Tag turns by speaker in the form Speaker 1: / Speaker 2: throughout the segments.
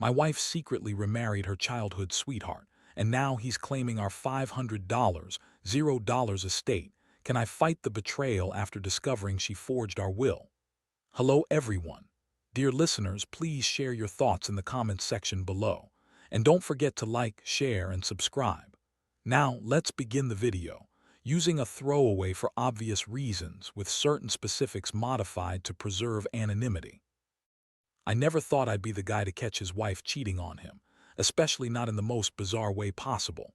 Speaker 1: My wife secretly remarried her childhood sweetheart, and now he's claiming our $500, $0 estate. Can I fight the betrayal after discovering she forged our will? Hello, everyone. Dear listeners, please share your thoughts in the comments section below. And don't forget to like, share, and subscribe. Now, let's begin the video. Using a throwaway for obvious reasons, with certain specifics modified to preserve anonymity. I never thought I'd be the guy to catch his wife cheating on him, especially not in the most bizarre way possible.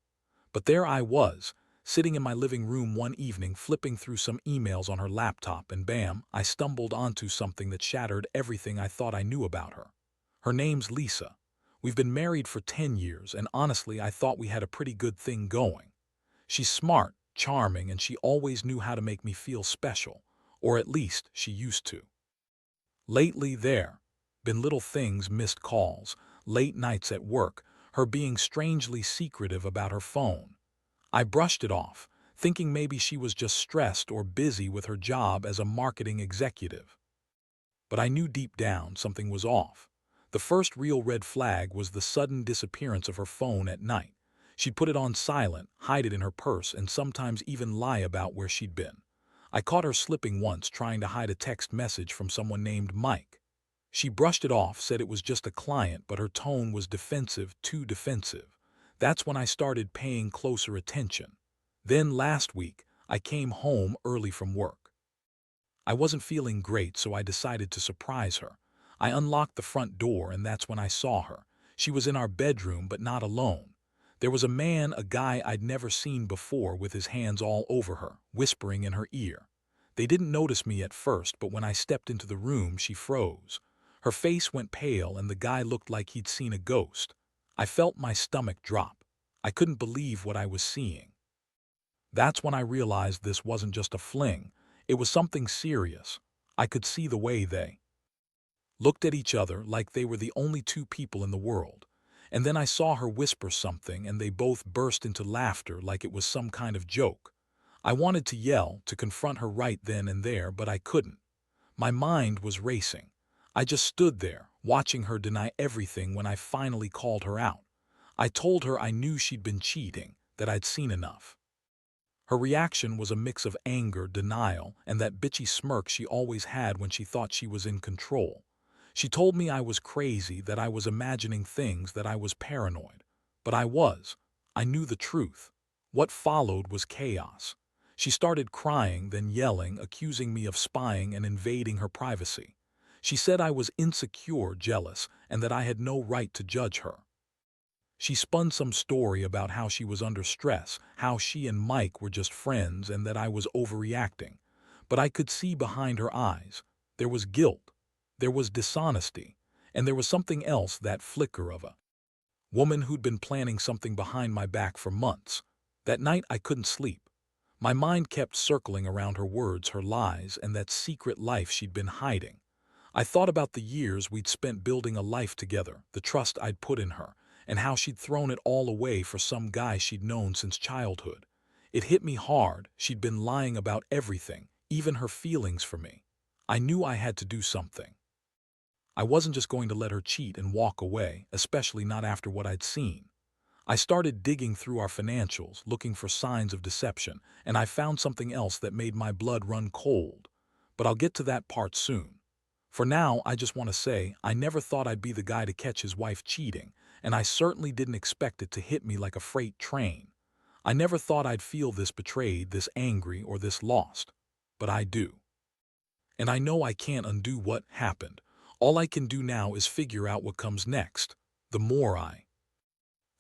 Speaker 1: But there I was, sitting in my living room one evening flipping through some emails on her laptop, and bam, I stumbled onto something that shattered everything I thought I knew about her. Her name's Lisa. We've been married for 10 years, and honestly I thought we had a pretty good thing going. She's smart, charming, and she always knew how to make me feel special, or at least she used to. Lately there been little things, missed calls, late nights at work, her being strangely secretive about her phone. I brushed it off, thinking maybe she was just stressed or busy with her job as a marketing executive. But I knew deep down something was off. The first real red flag was the sudden disappearance of her phone at night. She'd put it on silent, hide it in her purse, and sometimes even lie about where she'd been. I caught her slipping once, trying to hide a text message from someone named Mike. She brushed it off, said it was just a client, but her tone was defensive, too defensive. That's when I started paying closer attention. Then last week, I came home early from work. I wasn't feeling great, so I decided to surprise her. I unlocked the front door, and that's when I saw her. She was in our bedroom, but not alone. There was a guy I'd never seen before, with his hands all over her, whispering in her ear. They didn't notice me at first, but when I stepped into the room, she froze. Her face went pale, and the guy looked like he'd seen a ghost. I felt my stomach drop. I couldn't believe what I was seeing. That's when I realized this wasn't just a fling. It was something serious. I could see the way they looked at each other like they were the only two people in the world. And then I saw her whisper something, and they both burst into laughter like it was some kind of joke. I wanted to yell, to confront her right then and there, but I couldn't. My mind was racing. I just stood there, watching her deny everything. When I finally called her out, I told her I knew she'd been cheating, that I'd seen enough. Her reaction was a mix of anger, denial, and that bitchy smirk she always had when she thought she was in control. She told me I was crazy, that I was imagining things, that I was paranoid. But I was. I knew the truth. What followed was chaos. She started crying, then yelling, accusing me of spying and invading her privacy. She said I was insecure, jealous, and that I had no right to judge her. She spun some story about how she was under stress, how she and Mike were just friends, and that I was overreacting. But I could see behind her eyes. There was guilt, there was dishonesty, and there was something else, that flicker of a woman who'd been planning something behind my back for months. That night I couldn't sleep. My mind kept circling around her words, her lies, and that secret life she'd been hiding. I thought about the years we'd spent building a life together, the trust I'd put in her, and how she'd thrown it all away for some guy she'd known since childhood. It hit me hard. She'd been lying about everything, even her feelings for me. I knew I had to do something. I wasn't just going to let her cheat and walk away, especially not after what I'd seen. I started digging through our financials, looking for signs of deception, and I found something else that made my blood run cold. But I'll get to that part soon. For now, I just want to say, I never thought I'd be the guy to catch his wife cheating, and I certainly didn't expect it to hit me like a freight train. I never thought I'd feel this betrayed, this angry, or this lost. But I do. And I know I can't undo what happened. All I can do now is figure out what comes next. The more I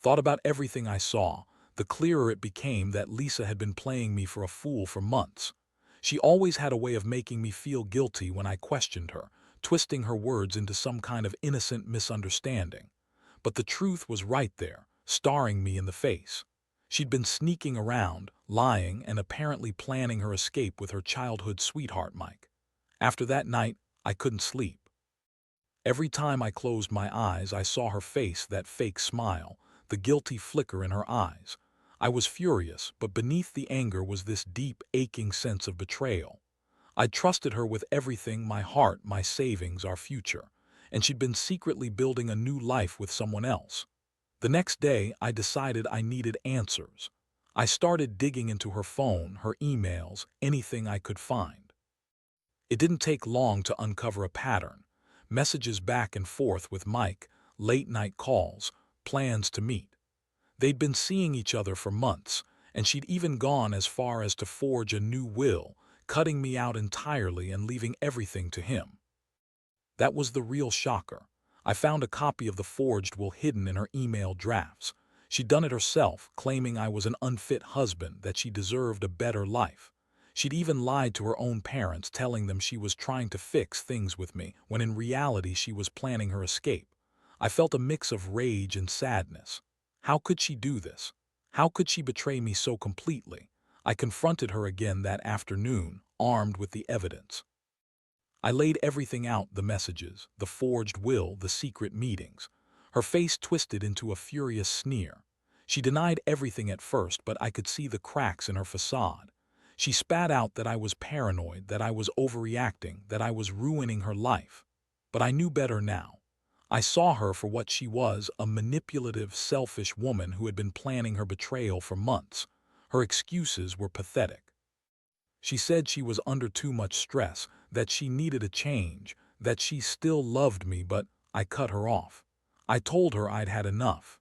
Speaker 1: thought about everything I saw, the clearer it became that Lisa had been playing me for a fool for months. She always had a way of making me feel guilty when I questioned her, twisting her words into some kind of innocent misunderstanding. But the truth was right there, staring me in the face. She'd been sneaking around, lying, and apparently planning her escape with her childhood sweetheart, Mike. After that night, I couldn't sleep. Every time I closed my eyes, I saw her face, that fake smile, the guilty flicker in her eyes. I was furious, but beneath the anger was this deep, aching sense of betrayal. I'd trusted her with everything, my heart, my savings, our future. and she'd been secretly building a new life with someone else. The next day, I decided I needed answers. I started digging into her phone, her emails, anything I could find. It didn't take long to uncover a pattern. Messages back and forth with Mike, late-night calls, plans to meet. They'd been seeing each other for months, and she'd even gone as far as to forge a new will, cutting me out entirely and leaving everything to him. That was the real shocker. I found a copy of the forged will hidden in her email drafts. She'd done it herself, claiming I was an unfit husband, that she deserved a better life. She'd even lied to her own parents, telling them she was trying to fix things with me, when in reality she was planning her escape. I felt a mix of rage and sadness. How could she do this? How could she betray me so completely? I confronted her again that afternoon, armed with the evidence. I laid everything out, the messages, the forged will, the secret meetings. Her face twisted into a furious sneer. She denied everything at first, but I could see the cracks in her facade. She spat out that I was paranoid, that I was overreacting, that I was ruining her life. But I knew better now. I saw her for what she was, a manipulative, selfish woman who had been planning her betrayal for months. Her excuses were pathetic. She said she was under too much stress, that she needed a change, that she still loved me, but I cut her off. I told her I'd had enough.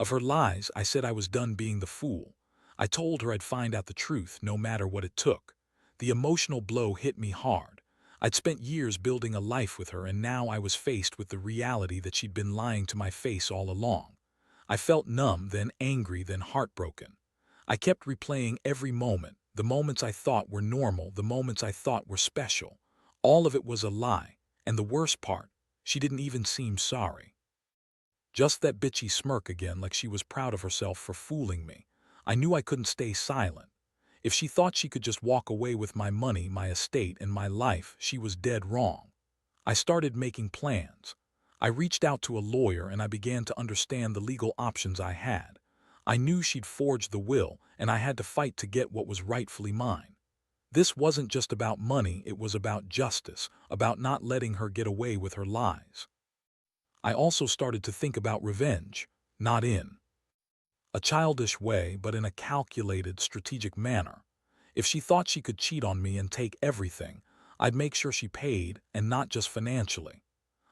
Speaker 1: Of her lies, I said I was done being the fool. I told her I'd find out the truth, no matter what it took. The emotional blow hit me hard. I'd spent years building a life with her, and now I was faced with the reality that she'd been lying to my face all along. I felt numb, then angry, then heartbroken. I kept replaying every moment, the moments I thought were normal, the moments I thought were special. All of it was a lie, and the worst part, she didn't even seem sorry. Just that bitchy smirk again, like she was proud of herself for fooling me. I knew I couldn't stay silent. If she thought she could just walk away with my money, my estate, and my life, she was dead wrong. I started making plans. I reached out to a lawyer and I began to understand the legal options I had. I knew she'd forged the will, and I had to fight to get what was rightfully mine. This wasn't just about money, it was about justice, about not letting her get away with her lies. I also started to think about revenge, not in a childish way, but in a calculated, strategic manner. If she thought she could cheat on me and take everything, I'd make sure she paid, and not just financially.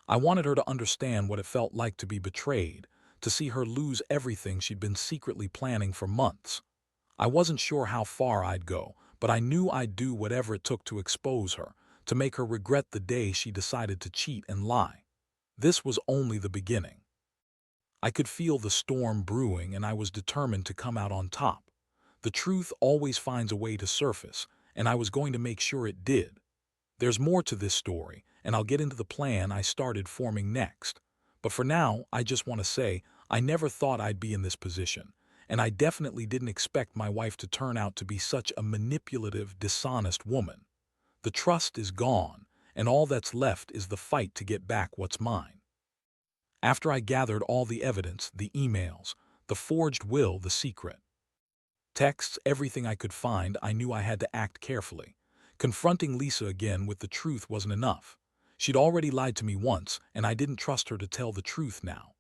Speaker 1: I wanted her to understand what it felt like to be betrayed, to see her lose everything she'd been secretly planning for months. I wasn't sure how far I'd go, but I knew I'd do whatever it took to expose her, to make her regret the day she decided to cheat and lie. This was only the beginning. I could feel the storm brewing, and I was determined to come out on top. The truth always finds a way to surface, and I was going to make sure it did. There's more to this story, and I'll get into the plan I started forming next. But for now, I just want to say, I never thought I'd be in this position, and I definitely didn't expect my wife to turn out to be such a manipulative, dishonest woman. The trust is gone, and all that's left is the fight to get back what's mine. After I gathered all the evidence, the emails, the forged will, the secret texts, everything I could find, I knew I had to act carefully. Confronting Lisa again with the truth wasn't enough. She'd already lied to me once, and I didn't trust her to tell the truth now.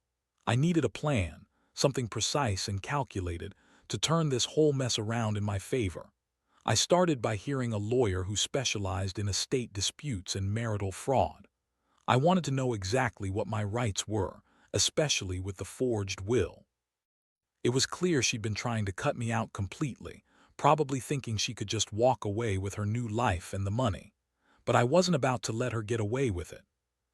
Speaker 1: I needed a plan, something precise and calculated, to turn this whole mess around in my favor. I started by hearing a lawyer who specialized in estate disputes and marital fraud. I wanted to know exactly what my rights were, especially with the forged will. It was clear she'd been trying to cut me out completely, probably thinking she could just walk away with her new life and the money. But I wasn't about to let her get away with it.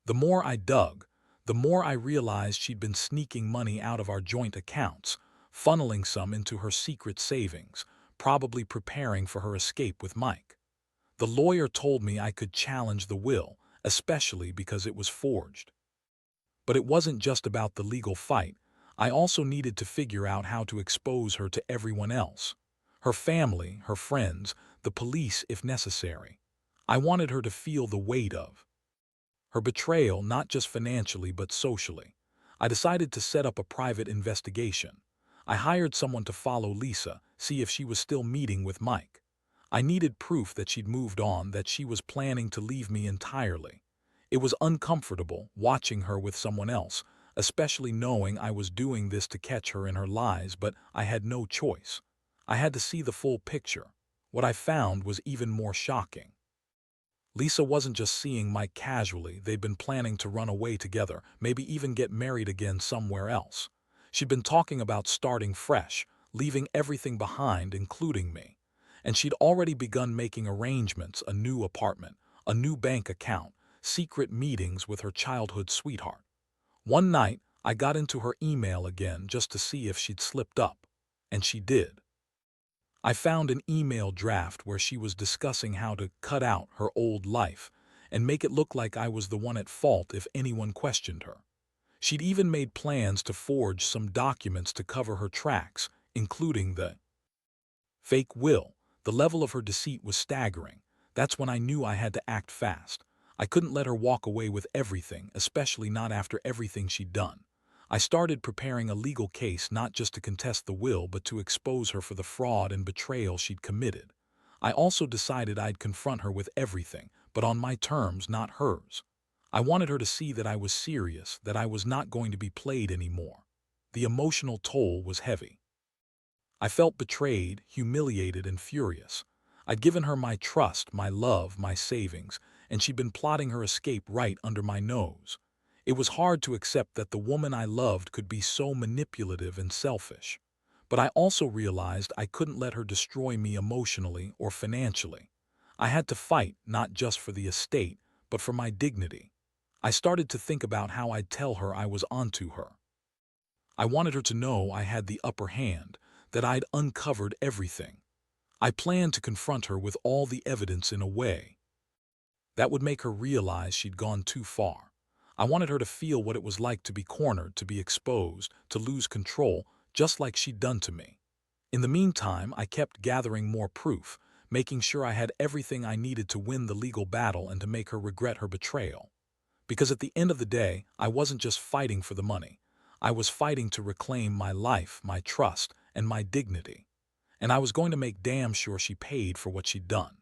Speaker 1: The more I dug, the more I realized she'd been sneaking money out of our joint accounts, funneling some into her secret savings, probably preparing for her escape with Mike. The lawyer told me I could challenge the will, especially because it was forged. But it wasn't just about the legal fight. I also needed to figure out how to expose her to everyone else. Her family, her friends, the police if necessary. I wanted her to feel the weight of her betrayal, not just financially but socially. I decided to set up a private investigation. I hired someone to follow Lisa, see if she was still meeting with Mike. I needed proof that she'd moved on, that she was planning to leave me entirely. It was uncomfortable watching her with someone else, especially knowing I was doing this to catch her in her lies, but I had no choice. I had to see the full picture. What I found was even more shocking. Lisa wasn't just seeing Mike casually, they'd been planning to run away together, maybe even get married again somewhere else. She'd been talking about starting fresh, leaving everything behind, including me. And she'd already begun making arrangements, a new apartment, a new bank account, secret meetings with her childhood sweetheart. One night, I got into her email again just to see if she'd slipped up. And she did. I found an email draft where she was discussing how to cut out her old life and make it look like I was the one at fault if anyone questioned her. She'd even made plans to forge some documents to cover her tracks, including the fake will. The level of her deceit was staggering. That's when I knew I had to act fast. I couldn't let her walk away with everything, especially not after everything she'd done. I started preparing a legal case not just to contest the will, but to expose her for the fraud and betrayal she'd committed. I also decided I'd confront her with everything, but on my terms, not hers. I wanted her to see that I was serious, that I was not going to be played anymore. The emotional toll was heavy. I felt betrayed, humiliated, and furious. I'd given her my trust, my love, my savings, and she'd been plotting her escape right under my nose. It was hard to accept that the woman I loved could be so manipulative and selfish. But I also realized I couldn't let her destroy me emotionally or financially. I had to fight not just for the estate, but for my dignity. I started to think about how I'd tell her I was onto her. I wanted her to know I had the upper hand, that I'd uncovered everything. I planned to confront her with all the evidence in a way that would make her realize she'd gone too far. I wanted her to feel what it was like to be cornered, to be exposed, to lose control, just like she'd done to me. In the meantime, I kept gathering more proof, making sure I had everything I needed to win the legal battle and to make her regret her betrayal. Because at the end of the day, I wasn't just fighting for the money. I was fighting to reclaim my life, my trust, and my dignity. And I was going to make damn sure she paid for what she'd done.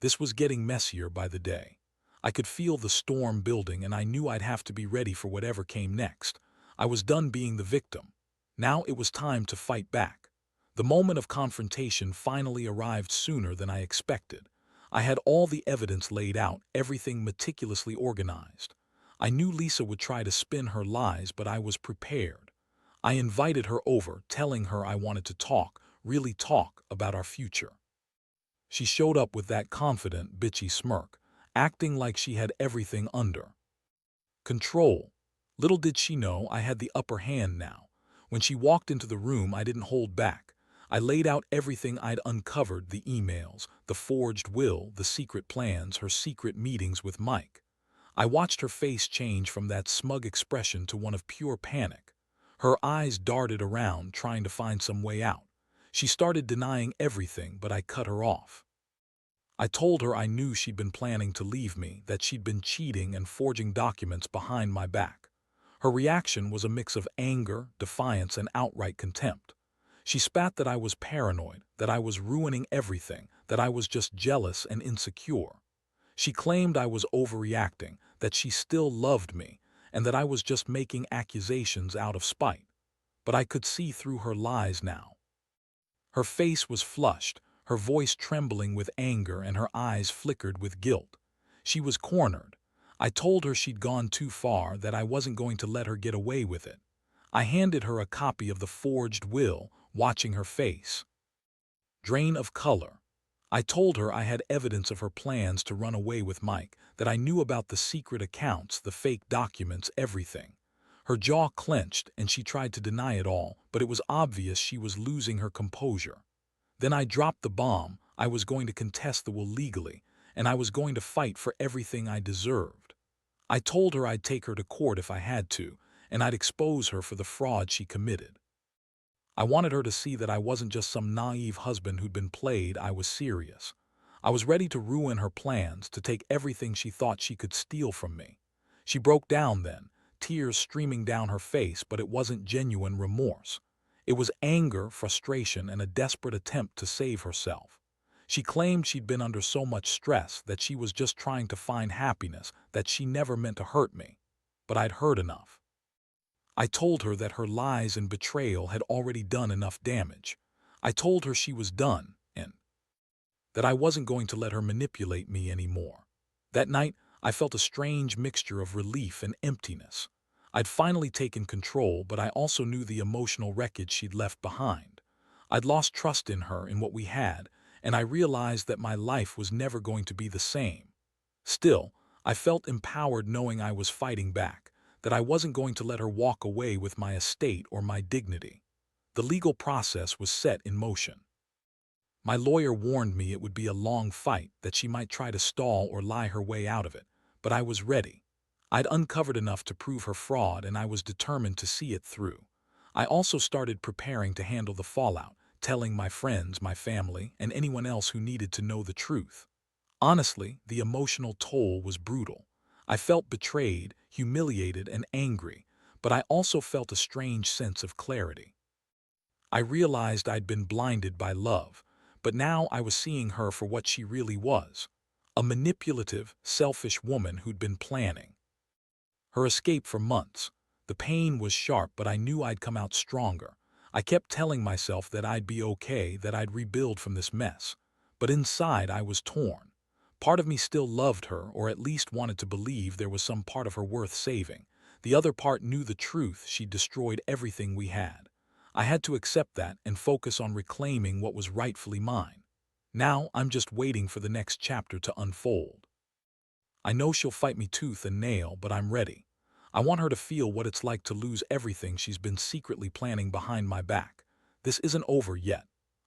Speaker 1: This was getting messier by the day. I could feel the storm building, and I knew I'd have to be ready for whatever came next. I was done being the victim. Now it was time to fight back. The moment of confrontation finally arrived sooner than I expected. I had all the evidence laid out, everything meticulously organized. I knew Lisa would try to spin her lies, but I was prepared. I invited her over, telling her I wanted to talk, really talk about our future. She showed up with that confident, bitchy smirk, acting like she had everything under control. Little did she know I had the upper hand now. When she walked into the room, I didn't hold back. I laid out everything I'd uncovered, the emails, the forged will, the secret plans, her secret meetings with Mike. I watched her face change from that smug expression to one of pure panic. Her eyes darted around, trying to find some way out. She started denying everything, but I cut her off. I told her I knew she'd been planning to leave me, that she'd been cheating and forging documents behind my back. Her reaction was a mix of anger, defiance, and outright contempt. She spat that I was paranoid, that I was ruining everything, that I was just jealous and insecure. She claimed I was overreacting, that she still loved me, and that I was just making accusations out of spite. But I could see through her lies now. Her face was flushed, her voice trembling with anger, and her eyes flickered with guilt. She was cornered. I told her she'd gone too far, that I wasn't going to let her get away with it. I handed her a copy of the forged will, watching her face drain of color. I told her I had evidence of her plans to run away with Mike, that I knew about the secret accounts, the fake documents, everything. Her jaw clenched, and she tried to deny it all, but it was obvious she was losing her composure. Then I dropped the bomb. I was going to contest the will legally, and I was going to fight for everything I deserved. I told her I'd take her to court if I had to, and I'd expose her for the fraud she committed. I wanted her to see that I wasn't just some naive husband who'd been played. I was serious. I was ready to ruin her plans, to take everything she thought she could steal from me. She broke down then, tears streaming down her face, but it wasn't genuine remorse. It was anger, frustration, and a desperate attempt to save herself. She claimed she'd been under so much stress that she was just trying to find happiness, that she never meant to hurt me. But I'd heard enough. I told her that her lies and betrayal had already done enough damage. I told her she was done, and that I wasn't going to let her manipulate me anymore. That night, I felt a strange mixture of relief and emptiness. I'd finally taken control, but I also knew the emotional wreckage she'd left behind. I'd lost trust in her and what we had, and I realized that my life was never going to be the same. Still, I felt empowered knowing I was fighting back, that I wasn't going to let her walk away with my estate or my dignity. The legal process was set in motion. My lawyer warned me it would be a long fight, that she might try to stall or lie her way out of it, but I was ready. I'd uncovered enough to prove her fraud, and I was determined to see it through. I also started preparing to handle the fallout, telling my friends, my family, and anyone else who needed to know the truth. Honestly, the emotional toll was brutal. I felt betrayed, humiliated, and angry, but I also felt a strange sense of clarity. I realized I'd been blinded by love, but now I was seeing her for what she really was, a manipulative, selfish woman who'd been planning her escape for months. The pain was sharp, but I knew I'd come out stronger. I kept telling myself that I'd be okay, that I'd rebuild from this mess. But inside, I was torn. Part of me still loved her, or at least wanted to believe there was some part of her worth saving. The other part knew the truth: she'd destroyed everything we had. I had to accept that and focus on reclaiming what was rightfully mine. Now I'm just waiting for the next chapter to unfold. I know she'll fight me tooth and nail, but I'm ready. I want her to feel what it's like to lose everything she's been secretly planning behind my back. This isn't over yet.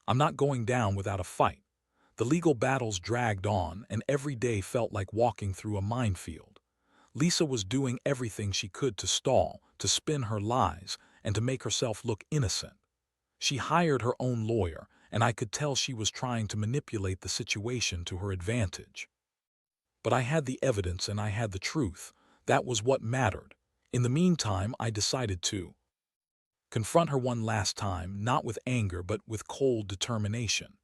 Speaker 1: I'm not going down without a fight. The legal battles dragged on, and every day felt like walking through a minefield. Lisa was doing everything she could to stall, to spin her lies, and to make herself look innocent. She hired her own lawyer, and I could tell she was trying to manipulate the situation to her advantage. But I had the evidence and I had the truth. That was what mattered. In the meantime, I decided to confront her one last time, not with anger but with cold determination.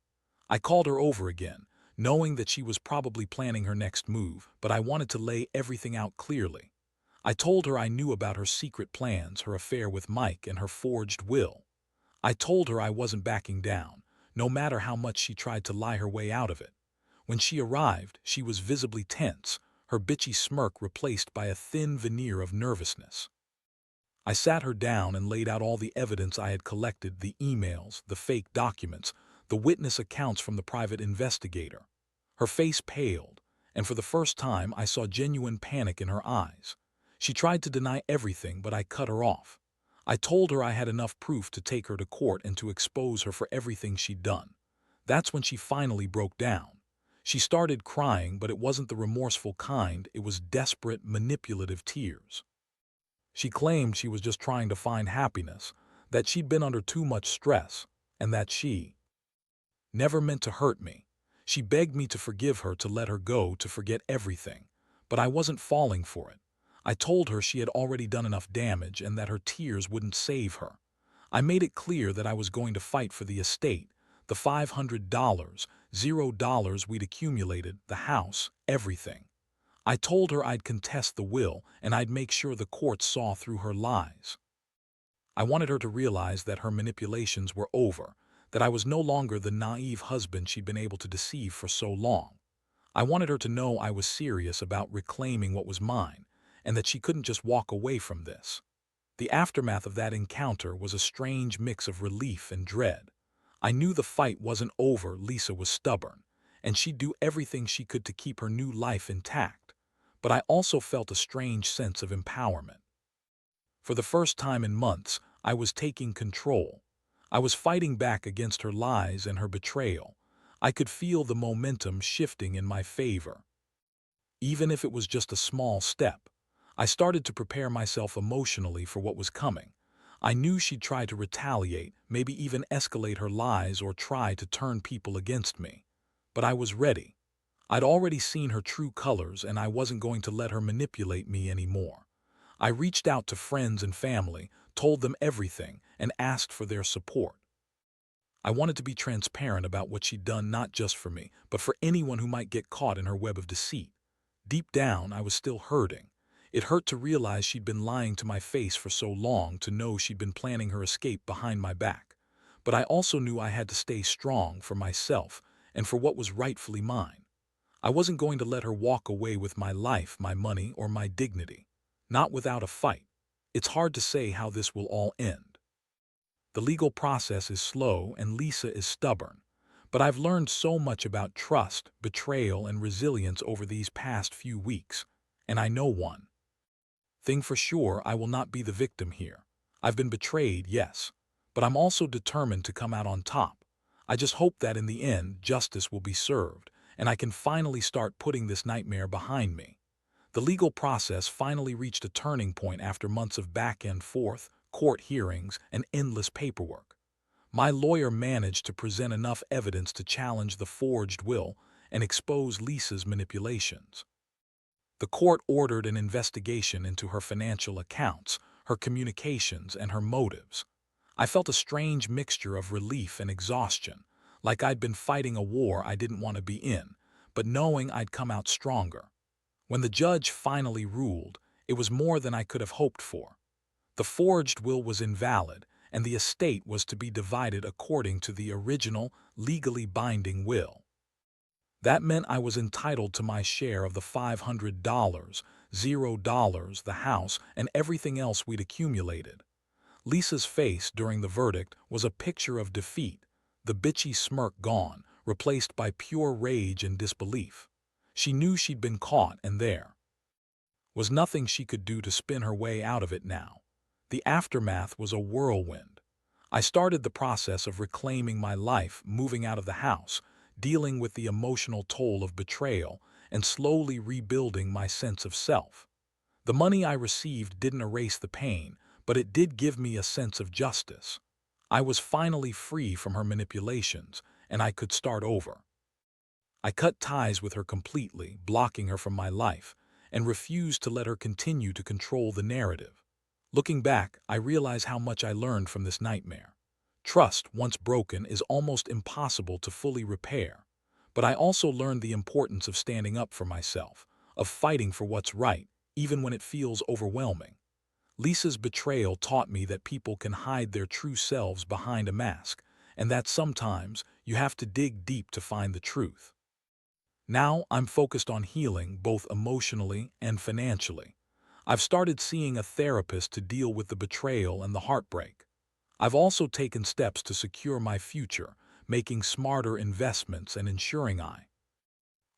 Speaker 1: I called her over again, knowing that she was probably planning her next move, but I wanted to lay everything out clearly. I told her I knew about her secret plans, her affair with Mike, and her forged will. I told her I wasn't backing down, no matter how much she tried to lie her way out of it. When she arrived, she was visibly tense, her bitchy smirk replaced by a thin veneer of nervousness. I sat her down and laid out all the evidence I had collected: the emails, the fake documents, the witness accounts from the private investigator. Her face paled, and for the first time I saw genuine panic in her eyes. She tried to deny everything, but I cut her off. I told her I had enough proof to take her to court and to expose her for everything she'd done. That's when she finally broke down. She started crying, but it wasn't the remorseful kind, it was desperate, manipulative tears. She claimed she was just trying to find happiness, that she'd been under too much stress, and that she never meant to hurt me. She begged me to forgive her, to let her go, to forget everything. But I wasn't falling for it. I told her she had already done enough damage and that her tears wouldn't save her. I made it clear that I was going to fight for the estate, the $500, $0 we'd accumulated, the house, everything. I told her I'd contest the will and I'd make sure the courts saw through her lies. I wanted her to realize that her manipulations were over, that I was no longer the naive husband she'd been able to deceive for so long. I wanted her to know I was serious about reclaiming what was mine, and that she couldn't just walk away from this. The aftermath of that encounter was a strange mix of relief and dread. I knew the fight wasn't over. Lisa was stubborn, and she'd do everything she could to keep her new life intact. But I also felt a strange sense of empowerment. For the first time in months, I was taking control. I was fighting back against her lies and her betrayal. I could feel the momentum shifting in my favor. Even if it was just a small step, I started to prepare myself emotionally for what was coming. I knew she'd try to retaliate, maybe even escalate her lies or try to turn people against me. But I was ready. I'd already seen her true colors, and I wasn't going to let her manipulate me anymore. I reached out to friends and family, told them everything, and asked for their support. I wanted to be transparent about what she'd done, not just for me, but for anyone who might get caught in her web of deceit. Deep down, I was still hurting. It hurt to realize she'd been lying to my face for so long, to know she'd been planning her escape behind my back. But I also knew I had to stay strong for myself and for what was rightfully mine. I wasn't going to let her walk away with my life, my money, or my dignity. Not without a fight. It's hard to say how this will all end. The legal process is slow and Lisa is stubborn. But I've learned so much about trust, betrayal, and resilience over these past few weeks. And I know one thing for sure: I will not be the victim here. I've been betrayed, yes, but I'm also determined to come out on top. I just hope that in the end, justice will be served, and I can finally start putting this nightmare behind me. The legal process finally reached a turning point after months of back and forth, court hearings, and endless paperwork. My lawyer managed to present enough evidence to challenge the forged will and expose Lisa's manipulations. The court ordered an investigation into her financial accounts, her communications, and her motives. I felt a strange mixture of relief and exhaustion, like I'd been fighting a war I didn't want to be in, but knowing I'd come out stronger. When the judge finally ruled, it was more than I could have hoped for. The forged will was invalid, and the estate was to be divided according to the original, legally binding will. That meant I was entitled to my share of the $500, $0, the house, and everything else we'd accumulated. Lisa's face during the verdict was a picture of defeat, the bitchy smirk gone, replaced by pure rage and disbelief. She knew she'd been caught, and there was nothing she could do to spin her way out of it now. The aftermath was a whirlwind. I started the process of reclaiming my life, moving out of the house, dealing with the emotional toll of betrayal, and slowly rebuilding my sense of self. The money I received didn't erase the pain, but it did give me a sense of justice. I was finally free from her manipulations, and I could start over. I cut ties with her completely, blocking her from my life, and refused to let her continue to control the narrative. Looking back, I realize how much I learned from this nightmare. Trust, once broken, is almost impossible to fully repair. But I also learned the importance of standing up for myself, of fighting for what's right, even when it feels overwhelming. Lisa's betrayal taught me that people can hide their true selves behind a mask, and that sometimes you have to dig deep to find the truth. Now I'm focused on healing, both emotionally and financially. I've started seeing a therapist to deal with the betrayal and the heartbreak. I've also taken steps to secure my future, making smarter investments and ensuring I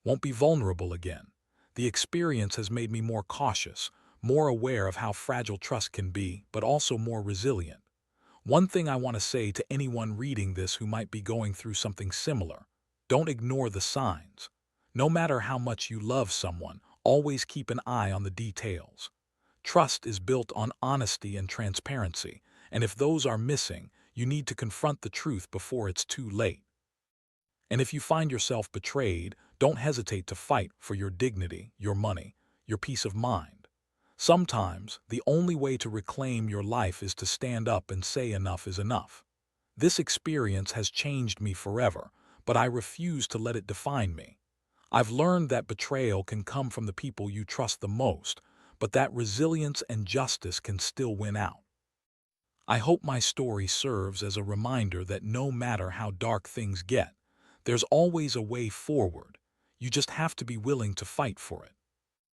Speaker 1: won't be vulnerable again. The experience has made me more cautious, more aware of how fragile trust can be, but also more resilient. One thing I want to say to anyone reading this who might be going through something similar: don't ignore the signs. No matter how much you love someone, always keep an eye on the details. Trust is built on honesty and transparency, and if those are missing, you need to confront the truth before it's too late. And if you find yourself betrayed, don't hesitate to fight for your dignity, your money, your peace of mind. Sometimes, the only way to reclaim your life is to stand up and say enough is enough. This experience has changed me forever, but I refuse to let it define me. I've learned that betrayal can come from the people you trust the most, but that resilience and justice can still win out. I hope my story serves as a reminder that no matter how dark things get, there's always a way forward. You just have to be willing to fight for it.